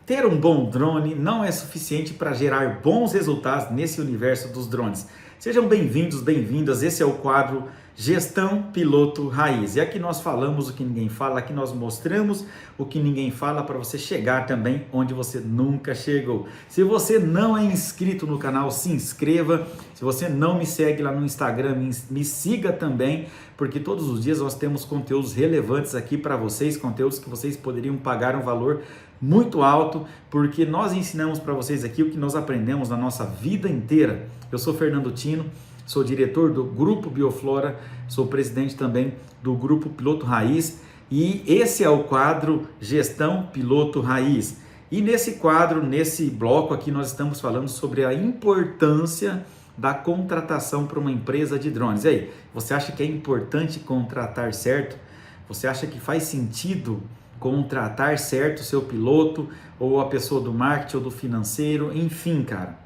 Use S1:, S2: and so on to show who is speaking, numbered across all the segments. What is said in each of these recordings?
S1: Ter um bom drone não é suficiente para gerar bons resultados nesse universo dos drones. Sejam bem-vindos, bem-vindas. Esse é o quadro Gestão Piloto Raiz. E aqui nós falamos o que ninguém fala, aqui nós mostramos o que ninguém fala para você chegar também onde você nunca chegou. Se você não é inscrito no canal, se inscreva. Se você não me segue lá no Instagram, me siga também, porque todos os dias nós temos conteúdos relevantes aqui para vocês, conteúdos que vocês poderiam pagar um valor muito alto, porque nós ensinamos para vocês aqui o que nós aprendemos na nossa vida inteira. Eu sou Fernando Tino, sou diretor do Grupo Bioflora, sou presidente também do Grupo Piloto Raiz e esse é o quadro Gestão Piloto Raiz. E nesse quadro, nesse bloco aqui, nós estamos falando sobre a importância da contratação para uma empresa de drones. E aí, você acha que é importante contratar certo? Você acha que faz sentido contratar certo o seu piloto, ou a pessoa do marketing ou do financeiro, enfim, cara.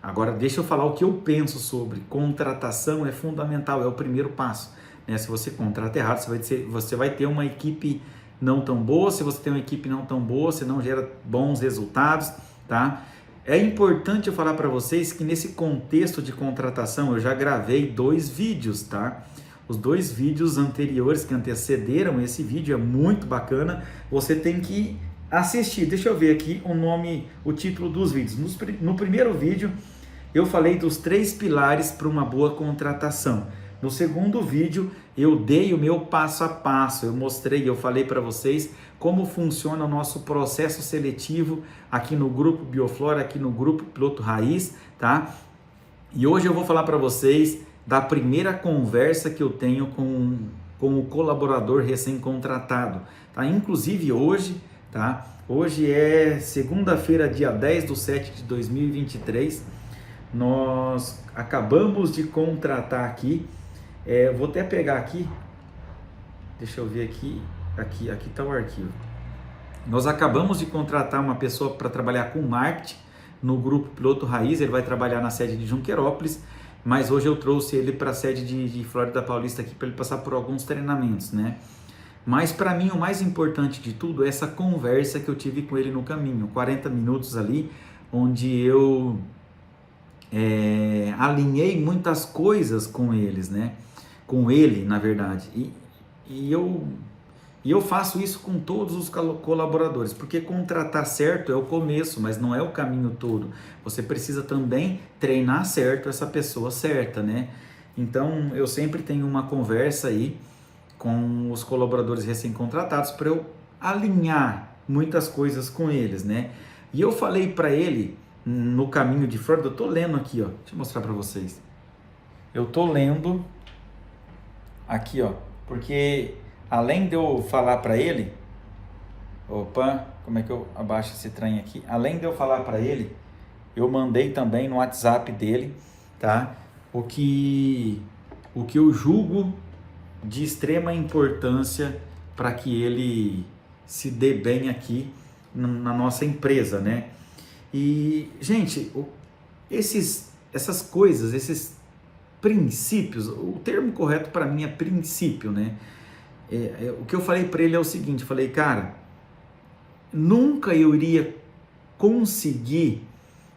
S1: Agora, deixa eu falar o que eu penso sobre contratação. É fundamental, é o primeiro passo, né? Se você contrata errado, você vai ter uma equipe não tão boa. Se você tem uma equipe não tão boa, você não gera bons resultados, tá? É importante eu falar para vocês que nesse contexto de contratação, eu já gravei 2 vídeos, tá? Os 2 vídeos anteriores que antecederam esse vídeo, é muito bacana, você tem que assistir. Deixa eu ver aqui o título dos vídeos. No primeiro vídeo eu falei dos 3 pilares para uma boa contratação. No segundo vídeo eu dei o meu passo a passo, eu falei para vocês como funciona o nosso processo seletivo aqui no Grupo Bioflora, aqui no Grupo Piloto Raiz, tá? E hoje eu vou falar para vocês da primeira conversa que eu tenho com o colaborador recém-contratado, tá? Inclusive hoje, tá? Hoje é segunda-feira, dia 10/7/2023, nós acabamos de contratar aqui, vou até pegar aqui, deixa eu ver aqui está o arquivo. Nós acabamos de contratar uma pessoa para trabalhar com marketing no Grupo Piloto Raiz. Ele vai trabalhar na sede de Junquerópolis, mas hoje eu trouxe ele para a sede de Flórida Paulista aqui para ele passar por alguns treinamentos, né? Mas para mim o mais importante de tudo é essa conversa que eu tive com ele no caminho, 40 minutos ali, onde eu alinhei muitas coisas com eles, né? Com ele, na verdade. E eu faço isso com todos os colaboradores, porque contratar certo é o começo, mas não é o caminho todo. Você precisa também treinar certo essa pessoa certa, né? Então, eu sempre tenho uma conversa aí com os colaboradores recém-contratados para eu alinhar muitas coisas com eles, né? E eu falei para ele, no caminho de Flórida, eu tô lendo aqui, ó. Deixa eu mostrar para vocês. Eu tô lendo aqui, ó, porque além de eu falar para ele, opa, como é que eu abaixo esse trem aqui? Além de eu falar para ele, eu mandei também no WhatsApp dele, tá? O que eu julgo de extrema importância para que ele se dê bem aqui na nossa empresa, né? E, gente, essas coisas, esses princípios, o termo correto para mim é princípio, né? O que eu falei para ele é o seguinte, eu falei, cara, nunca eu iria conseguir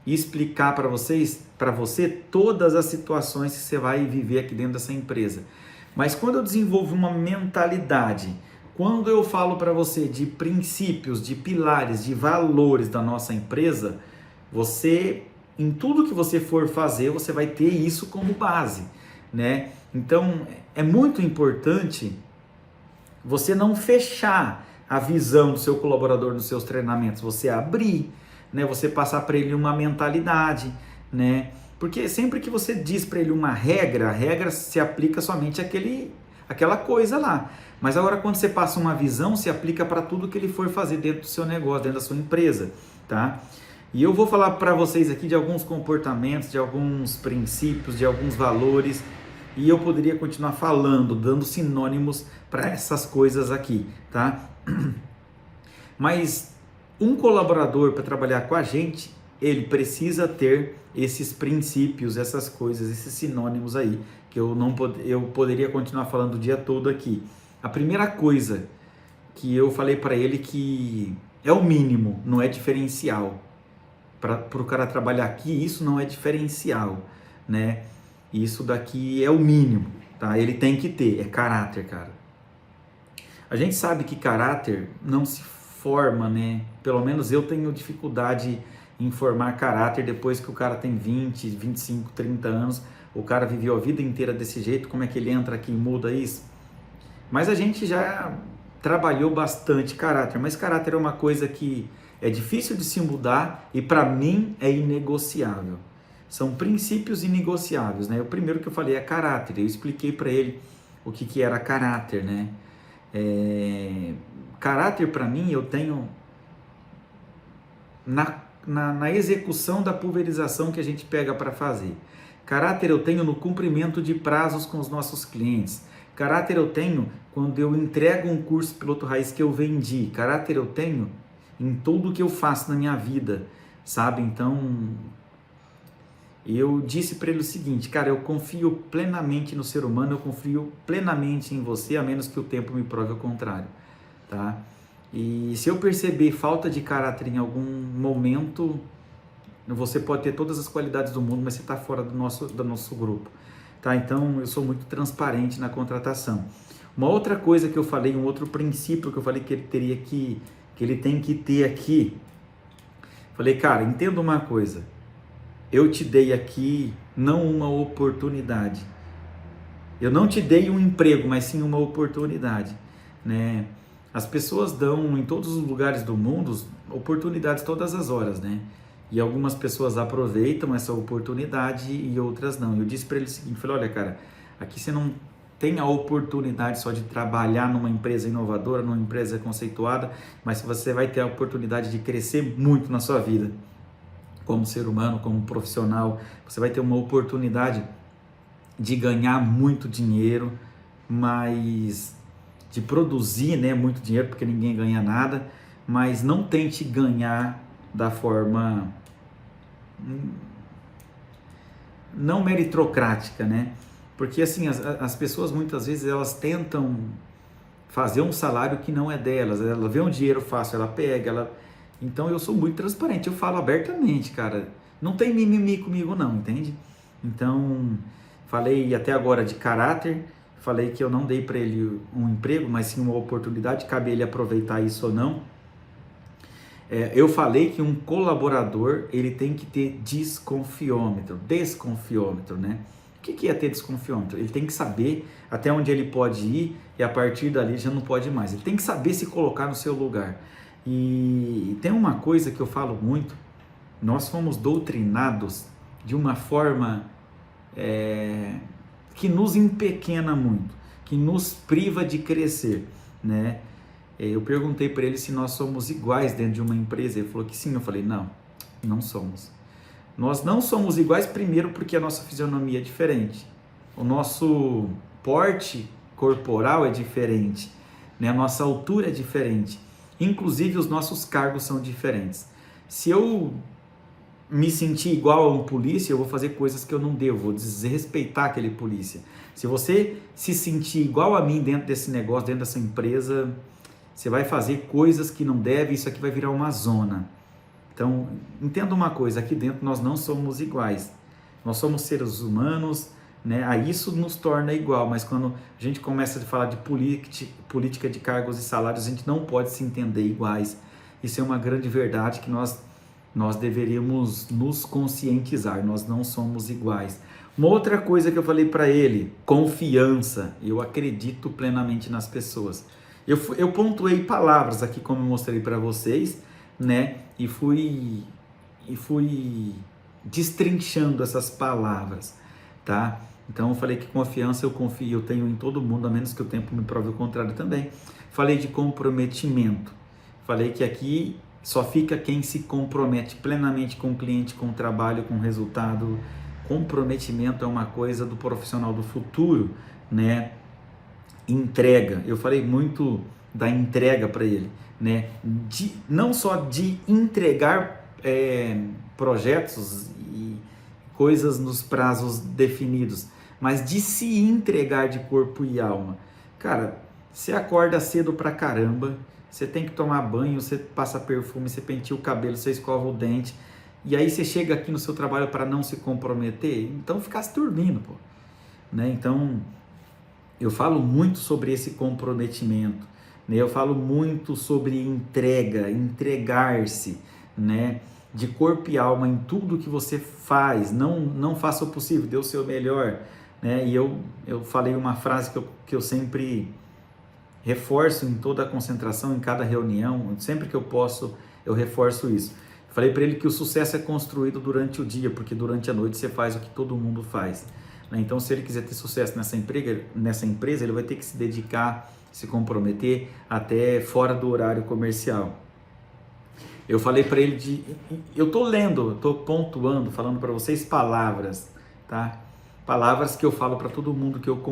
S1: explicar para você todas as situações que você vai viver aqui dentro dessa empresa. Mas quando eu desenvolvo uma mentalidade, quando eu falo para você de princípios, de pilares, de valores da nossa empresa, você, em tudo que você for fazer, você vai ter isso como base, né? Então, é muito importante você não fechar a visão do seu colaborador nos seus treinamentos, você abrir, né? Você passar para ele uma mentalidade, né? Porque sempre que você diz para ele uma regra, a regra se aplica somente àquela coisa lá. Mas agora quando você passa uma visão, se aplica para tudo que ele for fazer dentro do seu negócio, dentro da sua empresa, tá? E eu vou falar para vocês aqui de alguns comportamentos, de alguns princípios, de alguns valores, e eu poderia continuar falando, dando sinônimos para essas coisas aqui, tá? Mas um colaborador para trabalhar com a gente, ele precisa ter esses princípios, essas coisas, esses sinônimos aí, que eu poderia continuar falando o dia todo aqui. A primeira coisa que eu falei para ele que é o mínimo, não é diferencial. Para o cara trabalhar aqui, isso não é diferencial, né? Isso daqui é o mínimo, tá? Ele tem que ter, é caráter, cara. A gente sabe que caráter não se forma, né? Pelo menos eu tenho dificuldade em formar caráter depois que o cara tem 20, 25, 30 anos. O cara viveu a vida inteira desse jeito, como é que ele entra aqui e muda isso? Mas a gente já trabalhou bastante caráter, mas caráter é uma coisa que é difícil de se mudar e para mim é inegociável. São princípios inegociáveis, né? O primeiro que eu falei é caráter. Eu expliquei para ele o que era caráter, né? Caráter para mim eu tenho na execução da pulverização que a gente pega para fazer. Caráter eu tenho no cumprimento de prazos com os nossos clientes. Caráter eu tenho quando eu entrego um curso piloto raiz que eu vendi. Caráter eu tenho em tudo que eu faço na minha vida, sabe? Então, eu disse para ele o seguinte, cara, eu confio plenamente no ser humano, eu confio plenamente em você, a menos que o tempo me prove o contrário, tá? E se eu perceber falta de caráter em algum momento, você pode ter todas as qualidades do mundo, mas você está fora do nosso grupo, tá? Então, eu sou muito transparente na contratação. Uma outra coisa que eu falei, um outro princípio que eu falei que ele tem que ter aqui, falei, cara, entenda uma coisa, eu te dei aqui não uma oportunidade, eu não te dei um emprego, mas sim uma oportunidade, né? As pessoas dão em todos os lugares do mundo oportunidades todas as horas, né? E algumas pessoas aproveitam essa oportunidade e outras não. Eu disse para ele o seguinte, falei, olha cara, aqui você não tem a oportunidade só de trabalhar numa empresa inovadora, numa empresa conceituada, mas você vai ter a oportunidade de crescer muito na sua vida, como ser humano, como profissional. Você vai ter uma oportunidade de ganhar muito dinheiro, mas de produzir, né, muito dinheiro, porque ninguém ganha nada, mas não tente ganhar da forma não meritocrática, né? Porque assim, as pessoas muitas vezes elas tentam fazer um salário que não é delas, ela vê um dinheiro fácil, ela pega, então eu sou muito transparente, eu falo abertamente, cara, não tem mimimi comigo não, entende? Então, falei até agora de caráter, falei que eu não dei para ele um emprego, mas sim uma oportunidade, cabe ele aproveitar isso ou não. Eu falei que um colaborador, ele tem que ter desconfiômetro, né? O que é ter desconfiômetro? Ele tem que saber até onde ele pode ir e a partir dali já não pode mais. Ele tem que saber se colocar no seu lugar. E tem uma coisa que eu falo muito, nós fomos doutrinados de uma forma que nos empequena muito, que nos priva de crescer, né? Eu perguntei para ele se nós somos iguais dentro de uma empresa, ele falou que sim, eu falei, não somos. Nós não somos iguais, primeiro porque a nossa fisionomia é diferente, o nosso porte corporal é diferente, né? A nossa altura é diferente, inclusive os nossos cargos são diferentes. Se eu me sentir igual a um polícia, eu vou fazer coisas que eu não devo, vou desrespeitar aquele polícia. Se você se sentir igual a mim dentro desse negócio, dentro dessa empresa, você vai fazer coisas que não deve, isso aqui vai virar uma zona. Então, entenda uma coisa, aqui dentro nós não somos iguais. Nós somos seres humanos, né? Aí isso nos torna igual, mas quando a gente começa a falar de política de cargos e salários, a gente não pode se entender iguais. Isso é uma grande verdade que nós deveríamos nos conscientizar, nós não somos iguais. Uma outra coisa que eu falei para ele, confiança. Eu acredito plenamente nas pessoas. Eu pontuei palavras aqui, como eu mostrei para vocês, né? E fui destrinchando essas palavras, tá? Então eu falei que confiança eu confio, eu tenho em todo mundo, a menos que o tempo me prove o contrário também. Falei de comprometimento. Falei que aqui só fica quem se compromete plenamente com o cliente, com o trabalho, com o resultado. Comprometimento é uma coisa do profissional do futuro, né? Entrega, eu falei muito da entrega para ele, né? Não só de entregar projetos e coisas nos prazos definidos, mas de se entregar de corpo e alma. Cara, você acorda cedo pra caramba, Você tem que tomar banho, você passa perfume, você penteia o cabelo, você escova o dente, e aí você chega aqui no seu trabalho para não se comprometer, então ficasse dormindo, pô. Né? Então, eu falo muito sobre esse comprometimento, né? Eu falo muito sobre entrega, entregar-se, né? De corpo e alma em tudo que você faz, não faça o possível, dê o seu melhor, né? E eu falei uma frase que eu sempre reforço em toda a concentração, em cada reunião, sempre que eu posso, eu reforço isso. Falei para ele que o sucesso é construído durante o dia, porque durante a noite você faz o que todo mundo faz. Então, se ele quiser ter sucesso nessa empresa, ele vai ter que se dedicar, se comprometer até fora do horário comercial. Eu falei para ele eu estou lendo, estou pontuando, falando para vocês palavras, tá? Palavras que eu falo para todo mundo que eu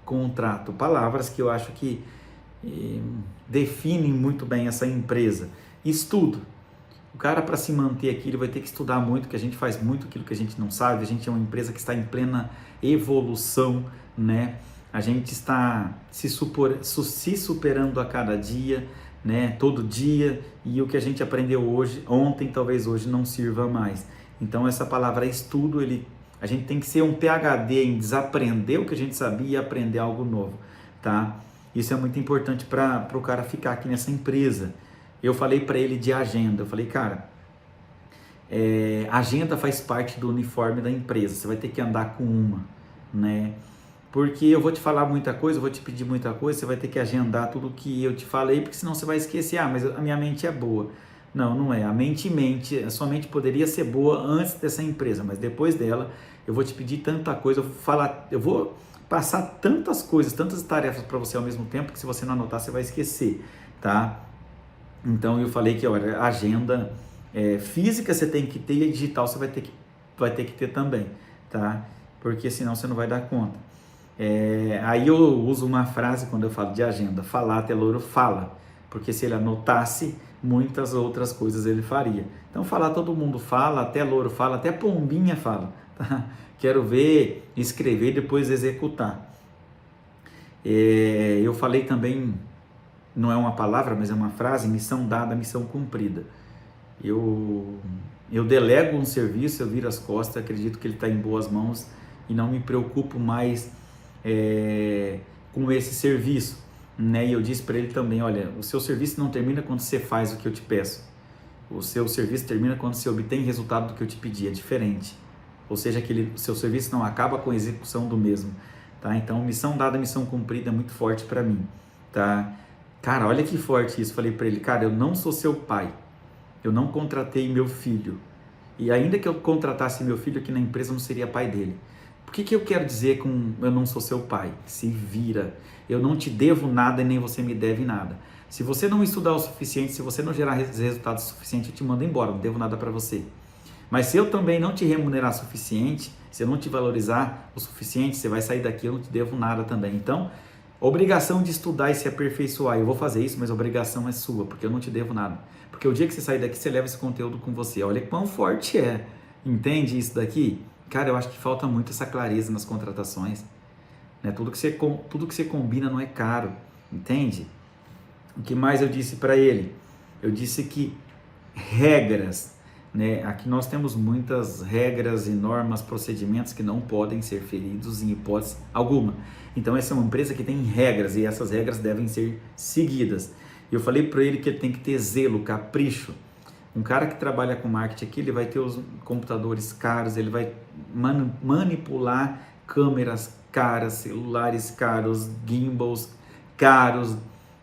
S1: contrato, palavras que eu acho que definem muito bem essa empresa. Estudo. O cara, para se manter aqui, ele vai ter que estudar muito, que a gente faz muito aquilo que a gente não sabe, a gente é uma empresa que está em plena evolução, né? A gente está se superando a cada dia, né? Todo dia, e o que a gente aprendeu ontem, talvez hoje não sirva mais. Então, essa palavra estudo, a gente tem que ser um PhD em desaprender o que a gente sabia e aprender algo novo, tá? Isso é muito importante para o cara ficar aqui nessa empresa. Eu falei para ele de agenda, eu falei, cara, agenda faz parte do uniforme da empresa, você vai ter que andar com uma, né? Porque eu vou te falar muita coisa, eu vou te pedir muita coisa, você vai ter que agendar tudo que eu te falei, porque senão você vai esquecer, mas a minha mente é boa. Não, não é, a sua mente poderia ser boa antes dessa empresa, mas depois dela, eu vou te pedir tanta coisa, eu vou passar tantas coisas, tantas tarefas para você ao mesmo tempo, que se você não anotar, você vai esquecer, tá? Então, eu falei que, olha, agenda física você tem que ter e digital você vai ter que ter também, tá? Porque senão você não vai dar conta. Aí eu uso uma frase quando eu falo de agenda, falar até louro fala, porque se ele anotasse, muitas outras coisas ele faria. Então, falar todo mundo fala, até louro fala, até pombinha fala, tá? Quero ver, escrever e depois executar. Eu falei também, não é uma palavra, mas é uma frase, missão dada, missão cumprida. Eu delego um serviço, eu viro as costas, acredito que ele está em boas mãos e não me preocupo mais com esse serviço, né? E eu disse para ele também, olha, o seu serviço não termina quando você faz o que eu te peço, o seu serviço termina quando você obtém resultado do que eu te pedi, é diferente, ou seja, o seu serviço não acaba com a execução do mesmo, tá? Então, missão dada, missão cumprida é muito forte para mim, tá? Cara, olha que forte isso. Falei para ele, cara, eu não sou seu pai, eu não contratei meu filho, e ainda que eu contratasse meu filho aqui na empresa, eu não seria pai dele. Por que eu quero dizer com eu não sou seu pai? Se vira, eu não te devo nada e nem você me deve nada. Se você não estudar o suficiente, se você não gerar resultados suficientes, eu te mando embora, não devo nada para você. Mas se eu também não te remunerar o suficiente, se eu não te valorizar o suficiente, você vai sair daqui, eu não te devo nada também. Então, obrigação de estudar e se aperfeiçoar, eu vou fazer isso, mas a obrigação é sua, porque eu não te devo nada. Porque o dia que você sair daqui, você leva esse conteúdo com você. Olha quão forte é. Entende isso daqui? Cara, eu acho que falta muito essa clareza nas contratações, né? Tudo que você combina não é caro, entende? O que mais eu disse para ele? Eu disse que regras, né? Aqui nós temos muitas regras e normas, procedimentos que não podem ser feridos em hipótese alguma. Então essa é uma empresa que tem regras e essas regras devem ser seguidas. Eu falei para ele que ele tem que ter zelo, capricho. Um cara que trabalha com marketing aqui, ele vai ter os computadores caros, ele vai manipular câmeras caras, celulares caros, gimbals caros.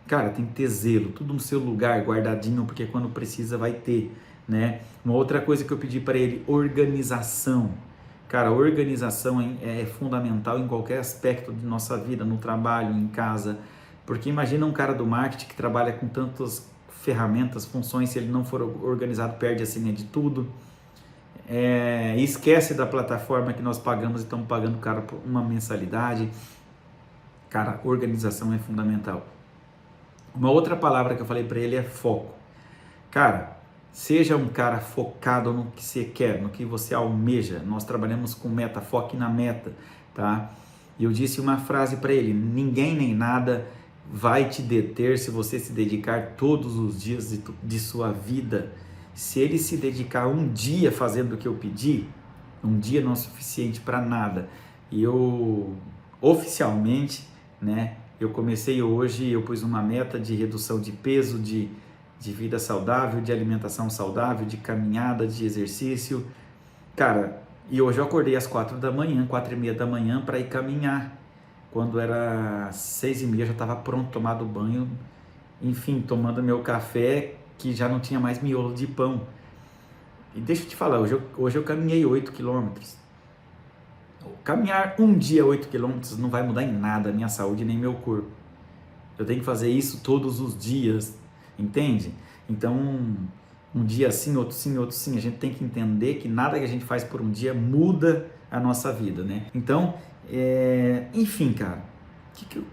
S1: Cara, tem que ter zelo, tudo no seu lugar, guardadinho, porque quando precisa vai ter, né? Uma outra coisa que eu pedi para ele, organização. Cara, organização é fundamental em qualquer aspecto de nossa vida, no trabalho, em casa. Porque imagina um cara do marketing que trabalha com tantas ferramentas, funções, se ele não for organizado, perde a senha de tudo. Esquece da plataforma que nós pagamos e estamos pagando, cara, por uma mensalidade. Cara, organização é fundamental. Uma outra palavra que eu falei para ele é foco. Cara, seja um cara focado no que você quer, no que você almeja. Nós trabalhamos com meta, foque na meta, tá? E eu disse uma frase para ele, ninguém nem nada vai te deter se você se dedicar todos os dias de sua vida. Se ele se dedicar um dia fazendo o que eu pedi, um dia não é suficiente para nada. E eu, oficialmente, né, eu comecei hoje, eu pus uma meta de redução de peso, de vida saudável, de alimentação saudável, de caminhada, de exercício. Cara, e hoje eu acordei às 4 da manhã, 4:30 da manhã para ir caminhar. Quando era 6:30 eu já estava pronto, tomado banho, enfim, tomando meu café, que já não tinha mais miolo de pão. E deixa eu te falar, hoje eu caminhei 8 quilômetros. Caminhar um dia 8 quilômetros não vai mudar em nada a minha saúde nem meu corpo. Eu tenho que fazer isso todos os dias, entende? Então, um dia sim, outro sim, outro sim. A gente tem que entender que nada que a gente faz por um dia muda a nossa vida, né? Então, enfim, cara,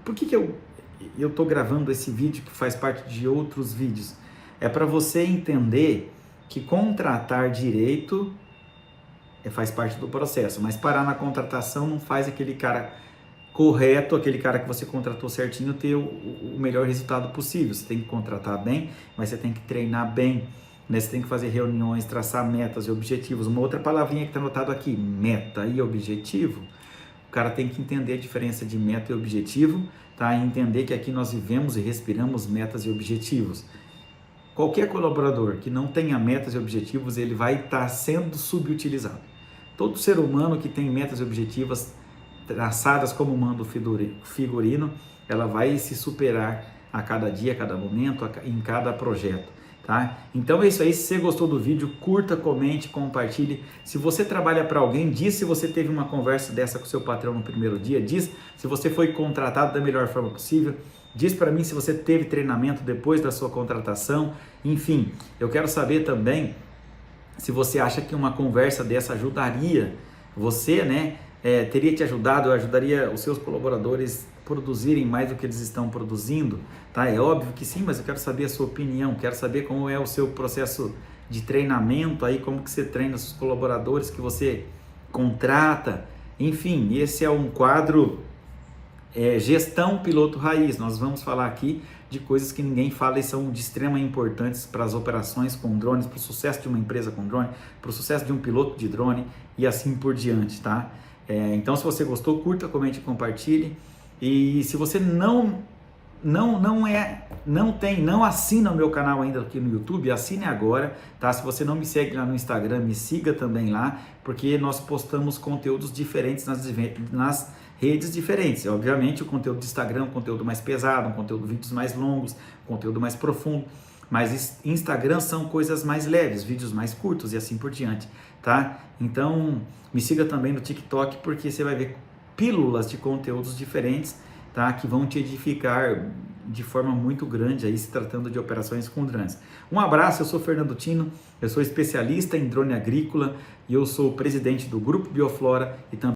S1: por que eu tô gravando esse vídeo que faz parte de outros vídeos? É para você entender que contratar direito faz parte do processo, mas parar na contratação não faz aquele cara correto, aquele cara que você contratou certinho ter o melhor resultado possível. Você tem que contratar bem, mas você tem que treinar bem, né? Você tem que fazer reuniões, traçar metas e objetivos. Uma outra palavrinha que está anotado aqui, meta e objetivo. O cara tem que entender a diferença de meta e objetivo, tá? E entender que aqui nós vivemos e respiramos metas e objetivos. Qualquer colaborador que não tenha metas e objetivos, ele vai estar sendo subutilizado. Todo ser humano que tem metas e objetivos traçadas como manda o figurino, ela vai se superar a cada dia, a cada momento, em cada projeto, tá? Então é isso aí. Se você gostou do vídeo, curta, comente, compartilhe. Se você trabalha para alguém, diz se você teve uma conversa dessa com seu patrão no primeiro dia, diz se você foi contratado da melhor forma possível, diz para mim se você teve treinamento depois da sua contratação. Enfim, eu quero saber também se você acha que uma conversa dessa ajudaria você, né? Teria te ajudado, ajudaria os seus colaboradores a produzirem mais do que eles estão produzindo, tá? É óbvio que sim, mas eu quero saber a sua opinião, quero saber como é o seu processo de treinamento aí, como que você treina os colaboradores que você contrata. Enfim, esse é um quadro Gestão Piloto Raiz. Nós vamos falar aqui de coisas que ninguém fala e são de extrema importância para as operações com drones, para o sucesso de uma empresa com drone, para o sucesso de um piloto de drone e assim por diante, tá? Então, se você gostou, curta, comente e compartilhe. E se você não assina o meu canal ainda aqui no YouTube, assine agora, tá? Se você não me segue lá no Instagram, me siga também lá, porque nós postamos conteúdos diferentes nas redes diferentes. Obviamente, o conteúdo do Instagram é um conteúdo mais pesado, um conteúdo de vídeos mais longos, conteúdo mais profundo, mas Instagram são coisas mais leves, vídeos mais curtos e assim por diante, tá? Então, me siga também no TikTok, porque você vai ver pílulas de conteúdos diferentes, tá? Que vão te edificar de forma muito grande aí, se tratando de operações com drones. Um abraço, eu sou Fernando Tino, eu sou especialista em drone agrícola e eu sou presidente do Grupo Bioflora e também